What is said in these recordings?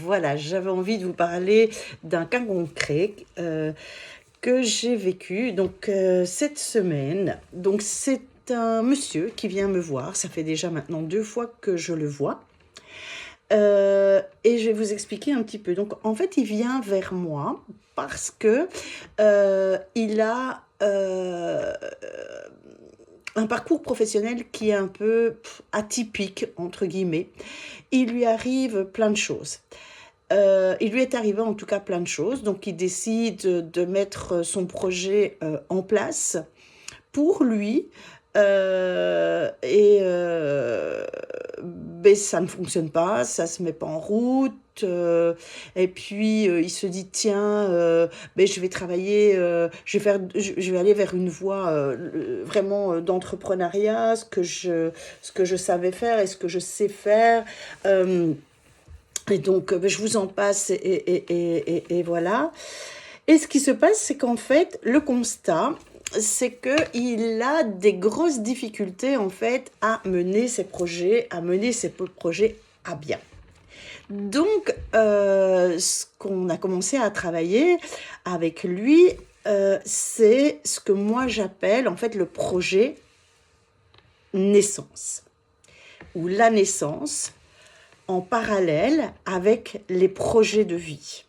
voilà, j'avais envie de vous parler d'un cas concret que j'ai vécu cette semaine. Donc c'est un monsieur qui vient me voir, ça fait déjà maintenant 2 fois que je le vois. Et je vais vous expliquer un petit peu. Donc en fait, il vient vers moi parce que il a un parcours professionnel qui est un peu atypique, entre guillemets. Il lui arrive plein de choses. Il lui est arrivé en tout cas plein de choses, donc il décide de mettre son projet en place pour lui. Ben, ça ne fonctionne pas, ça se met pas en route. Et puis il se dit tiens, ben, je vais travailler, je vais aller vers une voie vraiment d'entrepreneuriat, ce que je savais faire et ce que je sais faire. Et donc, ben, je vous en passe et voilà. Et ce qui se passe, c'est qu'en fait, le constat, c'est qu'il a des grosses difficultés en fait à mener ses projets, à bien. Donc, ce qu'on a commencé à travailler avec lui, c'est ce que moi j'appelle en fait le projet naissance, ou la naissance en parallèle avec les projets de vie.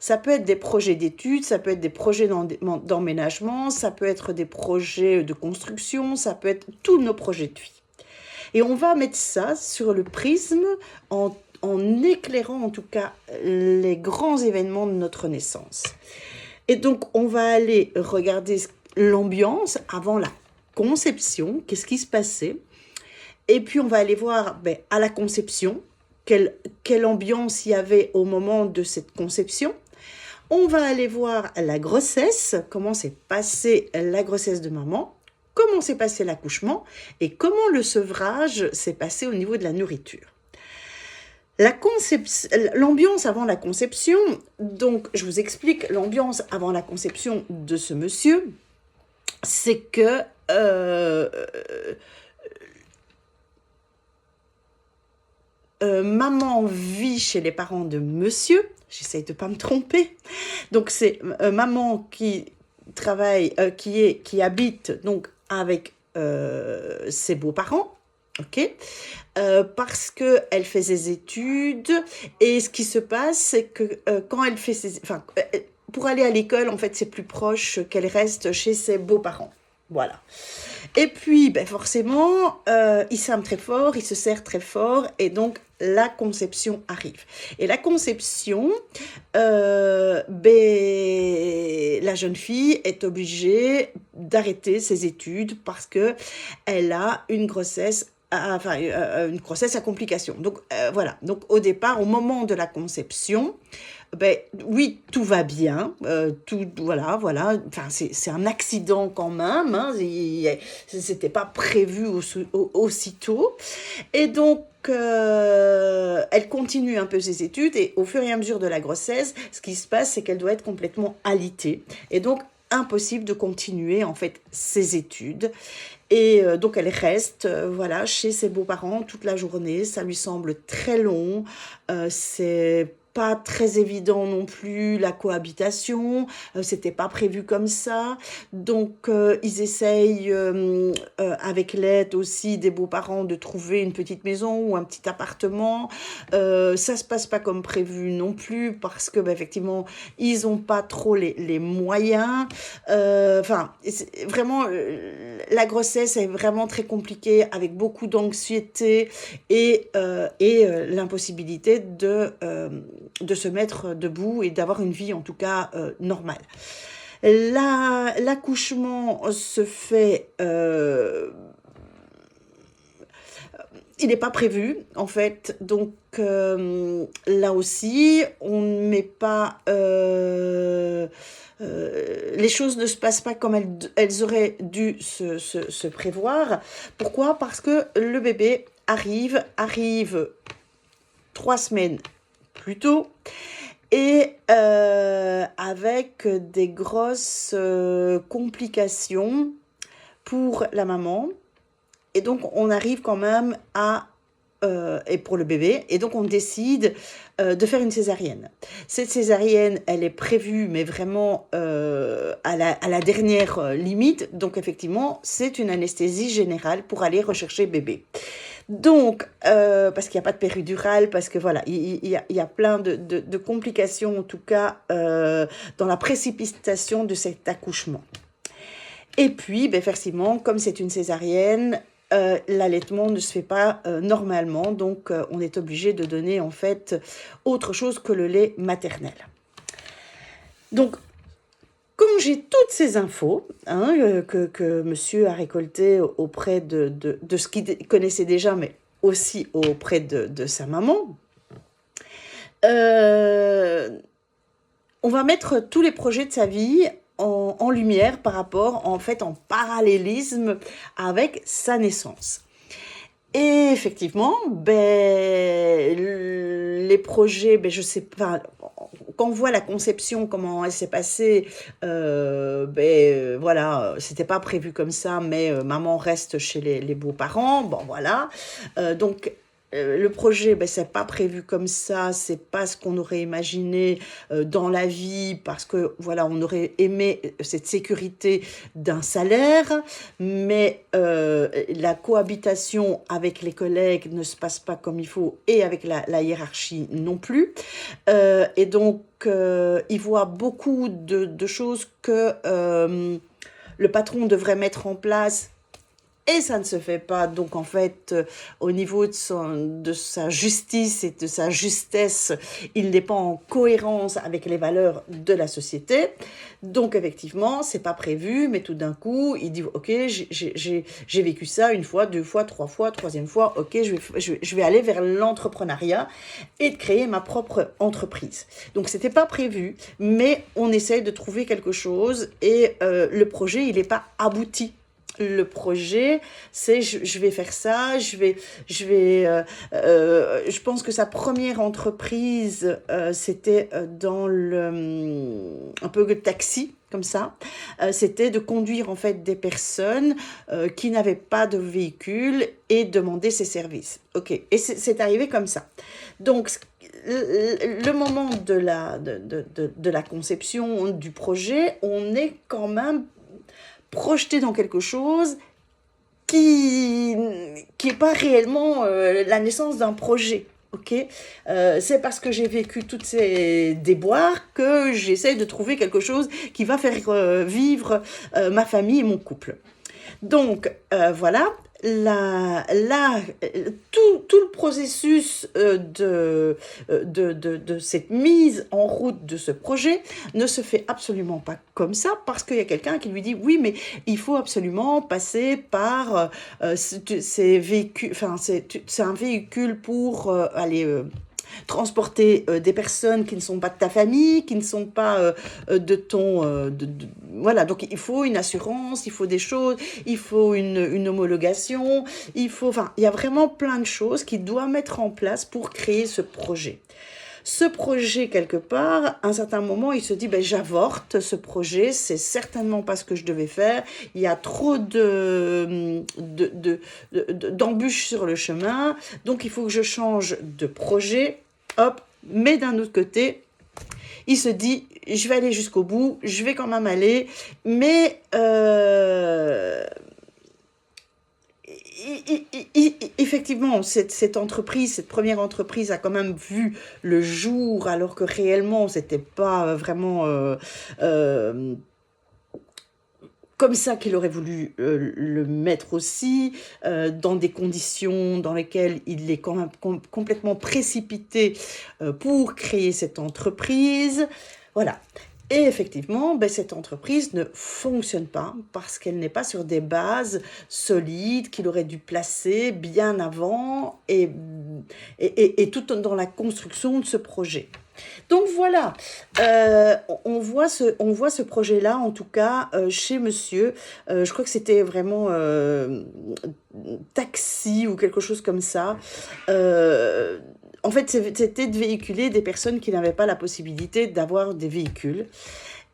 Ça peut être des projets d'études, ça peut être des projets d'emménagement, ça peut être des projets de construction, ça peut être tous nos projets de vie. Et on va mettre ça sur le prisme en éclairant en tout cas les grands événements de notre naissance. Et donc on va aller regarder l'ambiance avant la conception, qu'est-ce qui se passait. Et puis on va aller voir à la conception, quelle ambiance il y avait au moment de cette conception. On va aller voir la grossesse, comment s'est passée la grossesse de maman, comment s'est passé l'accouchement et comment le sevrage s'est passé au niveau de la nourriture. L'ambiance avant la conception, donc je vous explique l'ambiance avant la conception de ce monsieur, c'est que maman vit chez les parents de monsieur, j'essaye de ne pas me tromper, donc c'est maman qui travaille, qui habite donc avec ses beaux-parents, ok, parce qu'elle fait ses études, et ce qui se passe, c'est que quand elle fait pour aller à l'école, en fait, c'est plus proche qu'elle reste chez ses beaux-parents. Voilà. Et puis, forcément, il s'aime très fort, il se serre très fort, et donc la conception arrive. Et la conception, la jeune fille est obligée d'arrêter ses études parce que elle a une grossesse à complications. Donc voilà. Donc au départ, au moment de la conception, oui, tout va bien, voilà. Enfin, c'est un accident quand même. Hein, c'était pas prévu aussitôt. Et donc, elle continue un peu ses études et au fur et à mesure de la grossesse, ce qui se passe, c'est qu'elle doit être complètement alitée. Et donc, impossible de continuer en fait ses études. Et donc elle reste voilà, chez ses beaux-parents toute la journée. Ça lui semble très long. C'est pas très évident non plus la cohabitation. C'était pas prévu comme ça. Donc ils essayent avec l'aide aussi des beaux-parents de trouver une petite maison ou un petit appartement. Ça se passe pas comme prévu non plus parce que effectivement ils ont pas trop les moyens. Enfin, vraiment la grossesse est vraiment très compliquée avec beaucoup d'anxiété et l'impossibilité de se mettre debout et d'avoir une vie en tout cas normale. L'accouchement se fait... il n'est pas prévu, en fait. Donc, là aussi, on ne met pas... les choses ne se passent pas comme elles auraient dû se prévoir. Pourquoi ? Parce que le bébé arrive 3 semaines plus tôt et avec des grosses complications pour la maman. Et donc, on arrive quand même à et pour le bébé, et donc on décide de faire une césarienne. Cette césarienne, elle est prévue, mais vraiment à la dernière limite, donc effectivement, c'est une anesthésie générale pour aller rechercher bébé. Donc, parce qu'il n'y a pas de péridurale, parce que voilà, il y a plein de complications, en tout cas, dans la précipitation de cet accouchement. Et puis, ben, effectivement, comme c'est une césarienne, l'allaitement ne se fait pas normalement, donc on est obligé de donner en fait autre chose que le lait maternel. Donc, quand j'ai toutes ces infos que monsieur a récoltées auprès de ce qu'il connaissait déjà, mais aussi auprès de sa maman, on va mettre tous les projets de sa vie en lumière par rapport, en fait, en parallélisme avec sa naissance. Et effectivement, ben, les projets, ben, je sais pas, quand on voit la conception, comment elle s'est passée, voilà, c'était pas prévu comme ça, mais maman reste chez les beaux-parents, bon voilà. Donc, le projet, ben, c'est pas prévu comme ça, c'est pas ce qu'on aurait imaginé dans la vie, parce que voilà, on aurait aimé cette sécurité d'un salaire, mais la cohabitation avec les collègues ne se passe pas comme il faut, et avec la hiérarchie non plus. Et donc, il voit beaucoup de choses que le patron devrait mettre en place, et ça ne se fait pas. Donc, en fait, au niveau de sa justice et de sa justesse, il n'est pas en cohérence avec les valeurs de la société. Donc, effectivement, c'est pas prévu, mais tout d'un coup, il dit, OK, j'ai vécu ça une fois, deux fois, trois fois, troisième fois, OK, je vais aller vers l'entrepreneuriat et de créer ma propre entreprise. Donc, c'était pas prévu, mais on essaye de trouver quelque chose, et le projet, il n'est pas abouti. Le projet, c'est je vais faire ça, je pense que sa première entreprise, c'était dans un peu de taxi, comme ça. C'était de conduire en fait des personnes qui n'avaient pas de véhicule et demander ses services. OK, et c'est arrivé comme ça. Donc, le moment de la conception du projet, on est quand même projeté dans quelque chose qui est pas réellement la naissance d'un projet. Ok, c'est parce que j'ai vécu toutes ces déboires que j'essaie de trouver quelque chose qui va faire vivre ma famille et mon couple. Donc, voilà, tout le processus de cette mise en route de ce projet ne se fait absolument pas comme ça, parce qu'il y a quelqu'un qui lui dit, oui, mais il faut absolument passer par ces véhicules, enfin, c'est un véhicule pour aller transporter des personnes qui ne sont pas de ta famille, qui ne sont pas de ton... voilà, donc il faut une assurance, il faut des choses, il faut une homologation, enfin, il y a vraiment plein de choses qu'il doit mettre en place pour créer ce projet. Ce projet, quelque part, à un certain moment, il se dit, ben, j'avorte ce projet, c'est certainement pas ce que je devais faire, il y a trop d'embûches sur le chemin, donc il faut que je change de projet, hop, mais d'un autre côté, il se dit, je vais aller jusqu'au bout, je vais quand même aller, mais effectivement, cette entreprise, cette première entreprise a quand même vu le jour, alors que réellement, c'était pas vraiment comme ça qu'il aurait voulu le mettre aussi, dans des conditions dans lesquelles il est quand même complètement précipité pour créer cette entreprise. Voilà. Et effectivement, ben, cette entreprise ne fonctionne pas parce qu'elle n'est pas sur des bases solides qu'il aurait dû placer bien avant et tout dans la construction de ce projet. Donc voilà, on voit ce projet-là, en tout cas, chez monsieur. Je crois que c'était vraiment taxi ou quelque chose comme ça. En fait, c'était de véhiculer des personnes qui n'avaient pas la possibilité d'avoir des véhicules.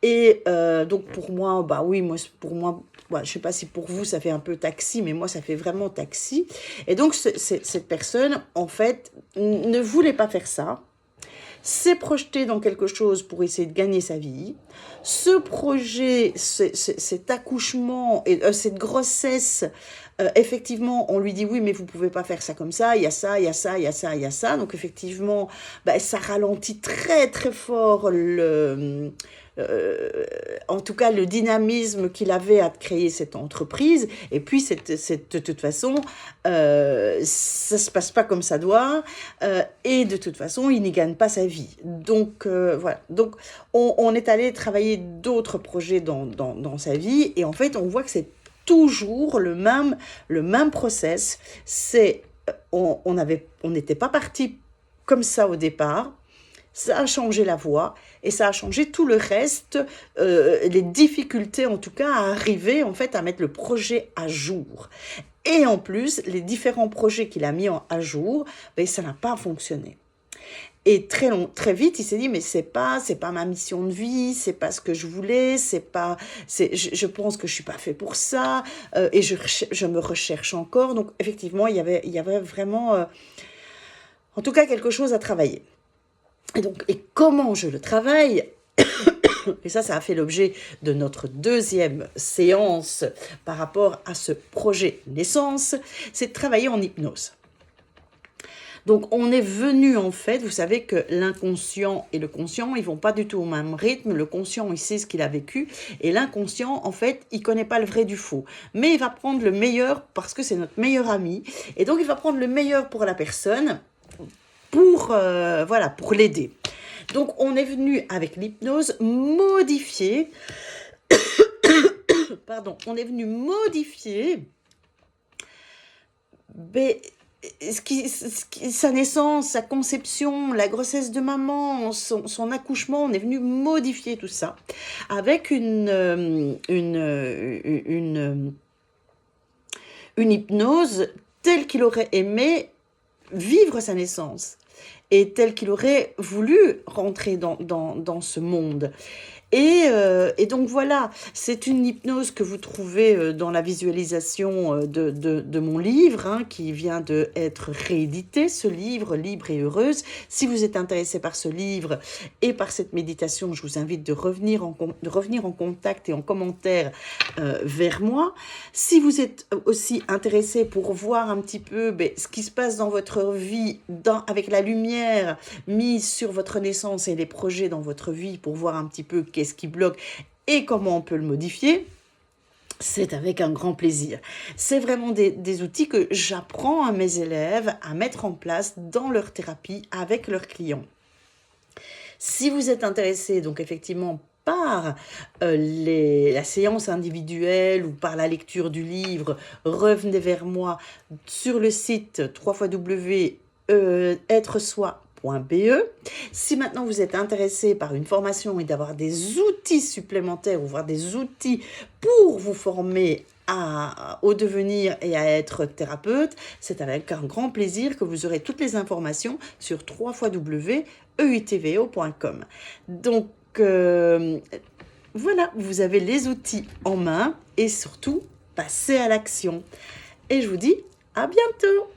Et donc pour moi, bah oui, moi, pour moi, ouais, je sais pas si pour vous ça fait un peu taxi, mais moi ça fait vraiment taxi. Et donc cette personne, en fait, ne voulait pas faire ça, s'est projeté dans quelque chose pour essayer de gagner sa vie. Ce projet, cet accouchement et cette grossesse, effectivement, on lui dit oui, mais vous pouvez pas faire ça comme ça, il y a ça, il y a ça, il y a ça, il y a ça. Donc effectivement, bah, ça ralentit très très fort en tout cas le dynamisme qu'il avait à créer cette entreprise. Et puis de toute façon, ça se passe pas comme ça doit, et de toute façon, il n'y gagne pas sa vie. Donc voilà. Donc on est allé travailler d'autres projets dans sa vie, et en fait, on voit que c'est toujours le même process. C'est on n'était pas parti comme ça au départ. Ça a changé la voie et ça a changé tout le reste, les difficultés en tout cas à arriver en fait à mettre le projet à jour. Et en plus, les différents projets qu'il a mis à jour, ben, ça n'a pas fonctionné. Et très vite, il s'est dit, mais c'est pas ma mission de vie, c'est pas ce que je voulais, je pense que je suis pas fait pour ça, et je me recherche encore. Donc, effectivement, il y avait vraiment, en tout cas, quelque chose à travailler. Et comment je le travaille? Et ça a fait l'objet de notre deuxième séance par rapport à ce projet naissance, c'est de travailler en hypnose. Donc on est venu en fait, vous savez que l'inconscient et le conscient, ils vont pas du tout au même rythme. Le conscient, il sait ce qu'il a vécu, et l'inconscient, en fait, il connaît pas le vrai du faux. Mais il va prendre le meilleur parce que c'est notre meilleur ami, et donc il va prendre le meilleur pour la personne, voilà, pour l'aider. Donc, on est venu avec l'hypnose modifier, pardon, on est venu modifier sa naissance, sa conception, la grossesse de maman, son accouchement. On est venu modifier tout ça avec une hypnose telle qu'il aurait aimé vivre sa naissance et tel qu'il aurait voulu rentrer dans ce monde. Et donc voilà, c'est une hypnose que vous trouvez dans la visualisation de mon livre, hein, qui vient d'être réédité, ce livre, Libre et heureuse. Si vous êtes intéressé par ce livre et par cette méditation, je vous invite de revenir en contact et en commentaire vers moi. Si vous êtes aussi intéressé pour voir un petit peu ce qui se passe dans votre vie, avec la lumière mise sur votre naissance et les projets dans votre vie, pour voir un petit peu qu'est-ce qui bloque et comment on peut le modifier, c'est avec un grand plaisir. C'est vraiment des outils que j'apprends à mes élèves à mettre en place dans leur thérapie avec leurs clients. Si vous êtes intéressé, donc effectivement, par la séance individuelle ou par la lecture du livre, revenez vers moi sur le site www.être-soi.be. Si maintenant vous êtes intéressé par une formation et d'avoir des outils supplémentaires ou voir des outils pour vous former au devenir et à être thérapeute, c'est avec un grand plaisir que vous aurez toutes les informations sur www.eitvo.com. Donc voilà, vous avez les outils en main et surtout, passez à l'action. Et je vous dis à bientôt!